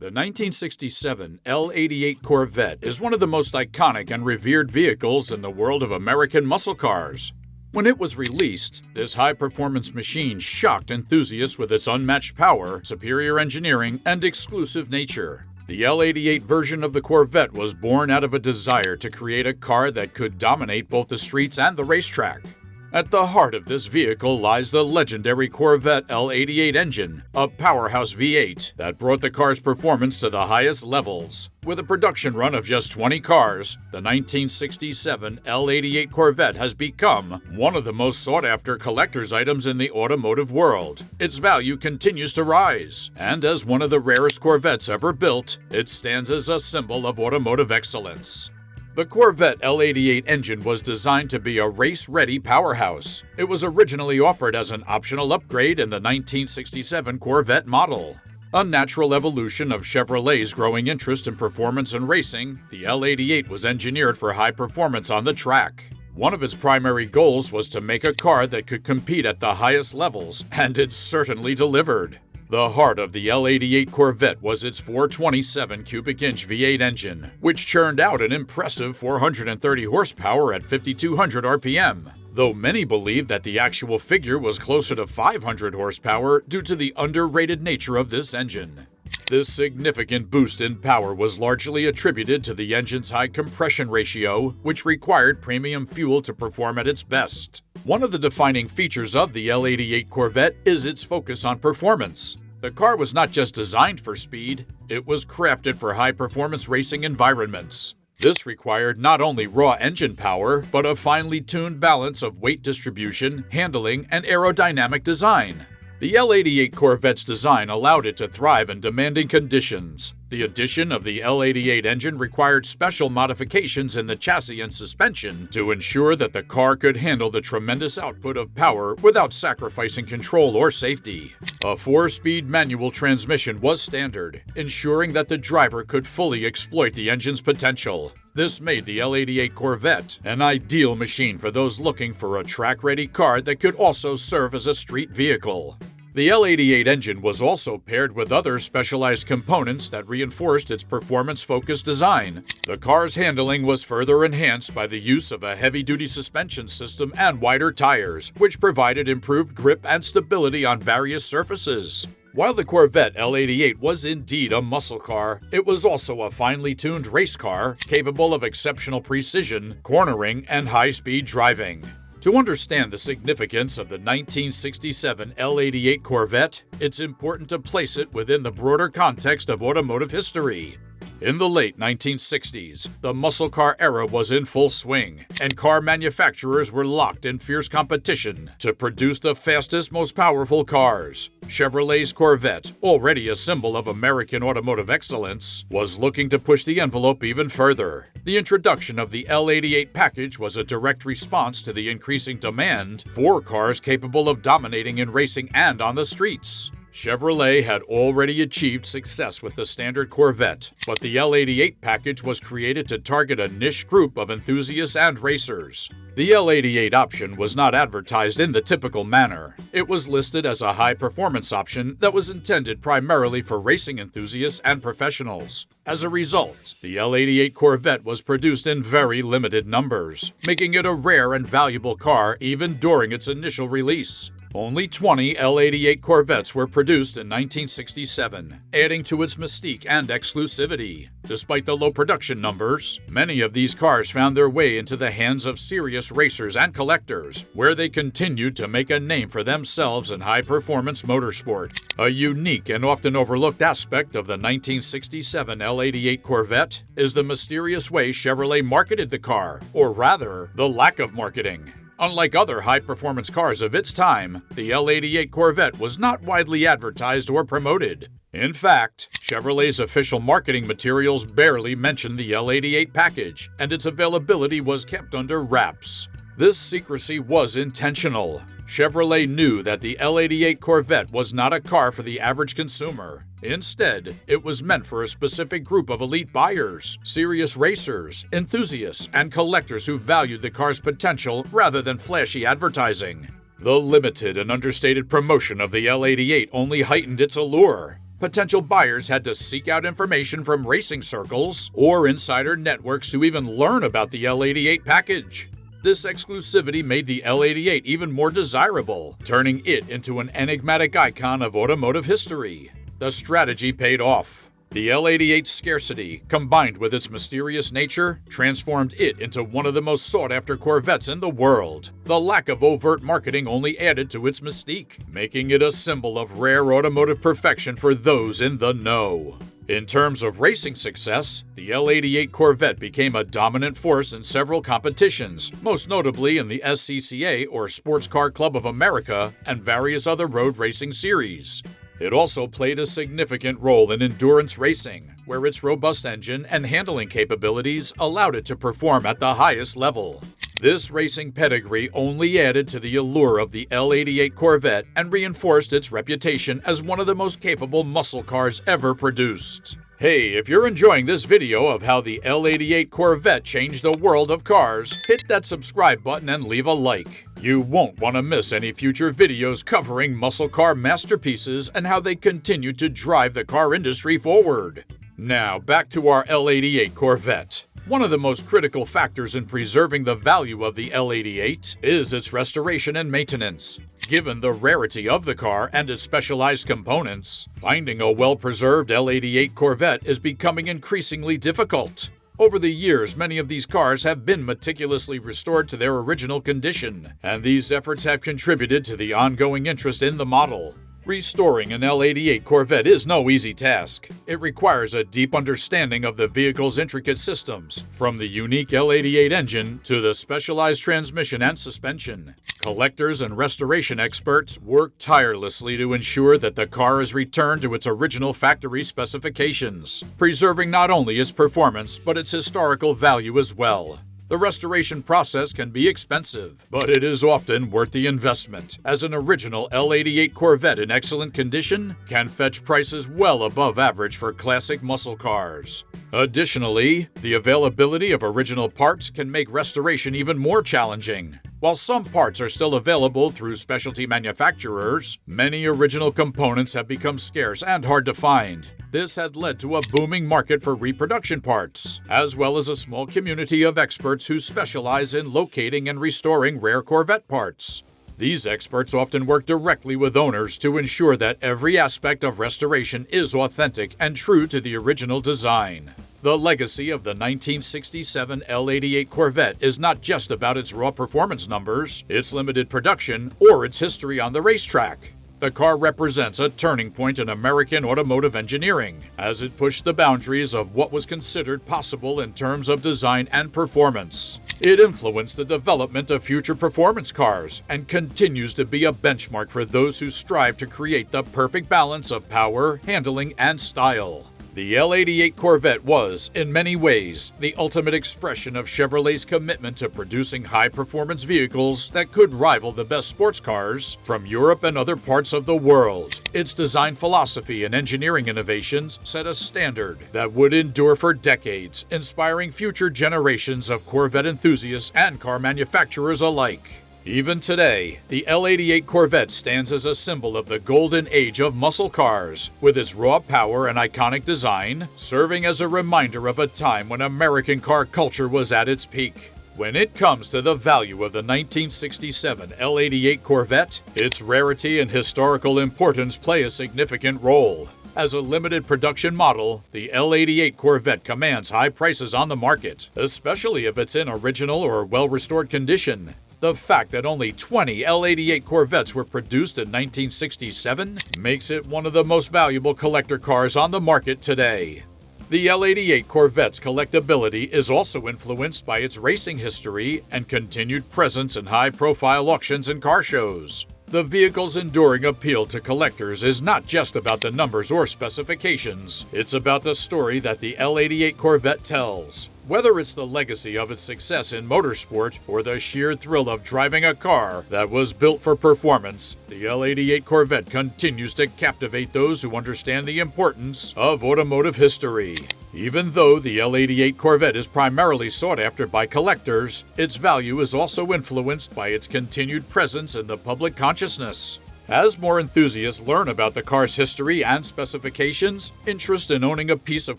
The 1967 L88 Corvette is one of the most iconic and revered vehicles in the world of American muscle cars. When it was released, this high-performance machine shocked enthusiasts with its unmatched power, superior engineering, and exclusive nature. The L88 version of the Corvette was born out of a desire to create a car that could dominate both the streets and the racetrack. At the heart of this vehicle lies the legendary Corvette L88 engine, a powerhouse V8 that brought the car's performance to the highest levels. With a production run of just 20 cars, the 1967 L88 Corvette has become one of the most sought-after collector's items in the automotive world. Its value continues to rise, and as one of the rarest Corvettes ever built, it stands as a symbol of automotive excellence. The Corvette L88 engine was designed to be a race-ready powerhouse. It was originally offered as an optional upgrade in the 1967 Corvette model. A natural evolution of Chevrolet's growing interest in performance and racing, the L88 was engineered for high performance on the track. One of its primary goals was to make a car that could compete at the highest levels, and it certainly delivered. The heart of the L88 Corvette was its 427 cubic inch V8 engine, which churned out an impressive 430 horsepower at 5,200 RPM, though many believe that the actual figure was closer to 500 horsepower due to the underrated nature of this engine. This significant boost in power was largely attributed to the engine's high compression ratio, which required premium fuel to perform at its best. One of the defining features of the L88 Corvette is its focus on performance. The car was not just designed for speed, it was crafted for high-performance racing environments. This required not only raw engine power, but a finely tuned balance of weight distribution, handling, and aerodynamic design. The L88 Corvette's design allowed it to thrive in demanding conditions. The addition of the L88 engine required special modifications in the chassis and suspension to ensure that the car could handle the tremendous output of power without sacrificing control or safety. A 4-speed manual transmission was standard, ensuring that the driver could fully exploit the engine's potential. This made the L88 Corvette an ideal machine for those looking for a track-ready car that could also serve as a street vehicle. The L88 engine was also paired with other specialized components that reinforced its performance-focused design. The car's handling was further enhanced by the use of a heavy-duty suspension system and wider tires, which provided improved grip and stability on various surfaces. While the Corvette L88 was indeed a muscle car, it was also a finely tuned race car capable of exceptional precision, cornering, and high-speed driving. To understand the significance of the 1967 L88 Corvette, it's important to place it within the broader context of automotive history. In the late 1960s, the muscle car era was in full swing, and car manufacturers were locked in fierce competition to produce the fastest, most powerful cars. Chevrolet's Corvette, already a symbol of American automotive excellence, was looking to push the envelope even further. The introduction of the L88 package was a direct response to the increasing demand for cars capable of dominating in racing and on the streets. Chevrolet had already achieved success with the standard Corvette, but the L88 package was created to target a niche group of enthusiasts and racers. The L88 option was not advertised in the typical manner. It was listed as a high-performance option that was intended primarily for racing enthusiasts and professionals. As a result, the L88 Corvette was produced in very limited numbers, making it a rare and valuable car even during its initial release. Only 20 L88 Corvettes were produced in 1967, adding to its mystique and exclusivity. Despite the low production numbers, many of these cars found their way into the hands of serious racers and collectors, where they continued to make a name for themselves in high-performance motorsport. A unique and often overlooked aspect of the 1967 L88 Corvette is the mysterious way Chevrolet marketed the car, or rather, the lack of marketing. Unlike other high-performance cars of its time, the L88 Corvette was not widely advertised or promoted. In fact, Chevrolet's official marketing materials barely mentioned the L88 package, and its availability was kept under wraps. This secrecy was intentional. Chevrolet knew that the L88 Corvette was not a car for the average consumer. Instead, it was meant for a specific group of elite buyers, serious racers, enthusiasts, and collectors who valued the car's potential rather than flashy advertising. The limited and understated promotion of the L88 only heightened its allure. Potential buyers had to seek out information from racing circles or insider networks to even learn about the L88 package. This exclusivity made the L88 even more desirable, turning it into an enigmatic icon of automotive history. The strategy paid off. The L88's scarcity, combined with its mysterious nature, transformed it into one of the most sought-after Corvettes in the world. The lack of overt marketing only added to its mystique, making it a symbol of rare automotive perfection for those in the know. In terms of racing success, the L88 Corvette became a dominant force in several competitions, most notably in the SCCA or Sports Car Club of America and various other road racing series. It also played a significant role in endurance racing, where its robust engine and handling capabilities allowed it to perform at the highest level. This racing pedigree only added to the allure of the L88 Corvette and reinforced its reputation as one of the most capable muscle cars ever produced. Hey, if you're enjoying this video of how the L88 Corvette changed the world of cars, hit that subscribe button and leave a like. You won't want to miss any future videos covering muscle car masterpieces and how they continue to drive the car industry forward. Now, back to our L88 Corvette. One of the most critical factors in preserving the value of the L88 is its restoration and maintenance. Given the rarity of the car and its specialized components, finding a well-preserved L88 Corvette is becoming increasingly difficult. Over the years, many of these cars have been meticulously restored to their original condition, and these efforts have contributed to the ongoing interest in the model. Restoring an L88 Corvette is no easy task. It requires a deep understanding of the vehicle's intricate systems, from the unique L88 engine to the specialized transmission and suspension. Collectors and restoration experts work tirelessly to ensure that the car is returned to its original factory specifications, preserving not only its performance but its historical value as well. The restoration process can be expensive, but it is often worth the investment, as an original L88 Corvette in excellent condition can fetch prices well above average for classic muscle cars. Additionally, the availability of original parts can make restoration even more challenging. While some parts are still available through specialty manufacturers, many original components have become scarce and hard to find. This had led to a booming market for reproduction parts, as well as a small community of experts who specialize in locating and restoring rare Corvette parts. These experts often work directly with owners to ensure that every aspect of restoration is authentic and true to the original design. The legacy of the 1967 L88 Corvette is not just about its raw performance numbers, its limited production, or its history on the racetrack. The car represents a turning point in American automotive engineering, as it pushed the boundaries of what was considered possible in terms of design and performance. It influenced the development of future performance cars and continues to be a benchmark for those who strive to create the perfect balance of power, handling, and style. The L88 Corvette was, in many ways, the ultimate expression of Chevrolet's commitment to producing high-performance vehicles that could rival the best sports cars from Europe and other parts of the world. Its design philosophy and engineering innovations set a standard that would endure for decades, inspiring future generations of Corvette enthusiasts and car manufacturers alike. Even today, the L88 Corvette stands as a symbol of the golden age of muscle cars, with its raw power and iconic design, serving as a reminder of a time when American car culture was at its peak. When it comes to the value of the 1967 L88 Corvette, its rarity and historical importance play a significant role. As a limited production model, the L88 Corvette commands high prices on the market, especially if it's in original or well-restored condition. The fact that only 20 L88 Corvettes were produced in 1967 makes it one of the most valuable collector cars on the market today. The L88 Corvette's collectability is also influenced by its racing history and continued presence in high-profile auctions and car shows. The vehicle's enduring appeal to collectors is not just about the numbers or specifications, it's about the story that the L88 Corvette tells. Whether it's the legacy of its success in motorsport or the sheer thrill of driving a car that was built for performance, the L88 Corvette continues to captivate those who understand the importance of automotive history. Even though the L88 Corvette is primarily sought after by collectors, its value is also influenced by its continued presence in the public consciousness. As more enthusiasts learn about the car's history and specifications, interest in owning a piece of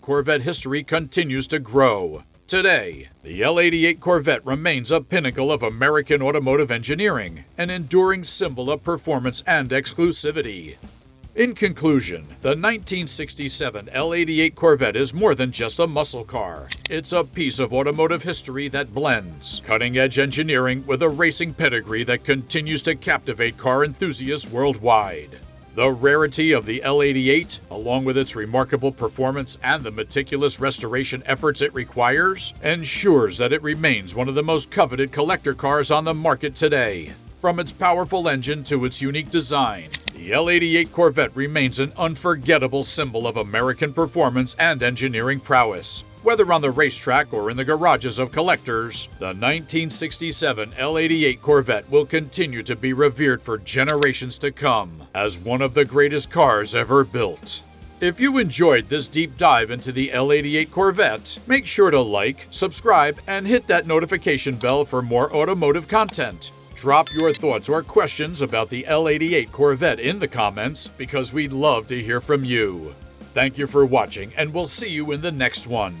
Corvette history continues to grow. Today, the L88 Corvette remains a pinnacle of American automotive engineering, an enduring symbol of performance and exclusivity. In conclusion, the 1967 L88 Corvette is more than just a muscle car. It's a piece of automotive history that blends cutting-edge engineering with a racing pedigree that continues to captivate car enthusiasts worldwide. The rarity of the L88, along with its remarkable performance and the meticulous restoration efforts it requires, ensures that it remains one of the most coveted collector cars on the market today. From its powerful engine to its unique design, the L88 Corvette remains an unforgettable symbol of American performance and engineering prowess. Whether on the racetrack or in the garages of collectors, the 1967 L88 Corvette will continue to be revered for generations to come as one of the greatest cars ever built. If you enjoyed this deep dive into the L88 Corvette, make sure to like, subscribe, and hit that notification bell for more automotive content. Drop your thoughts or questions about the L88 Corvette in the comments because we'd love to hear from you. Thank you for watching, and we'll see you in the next one.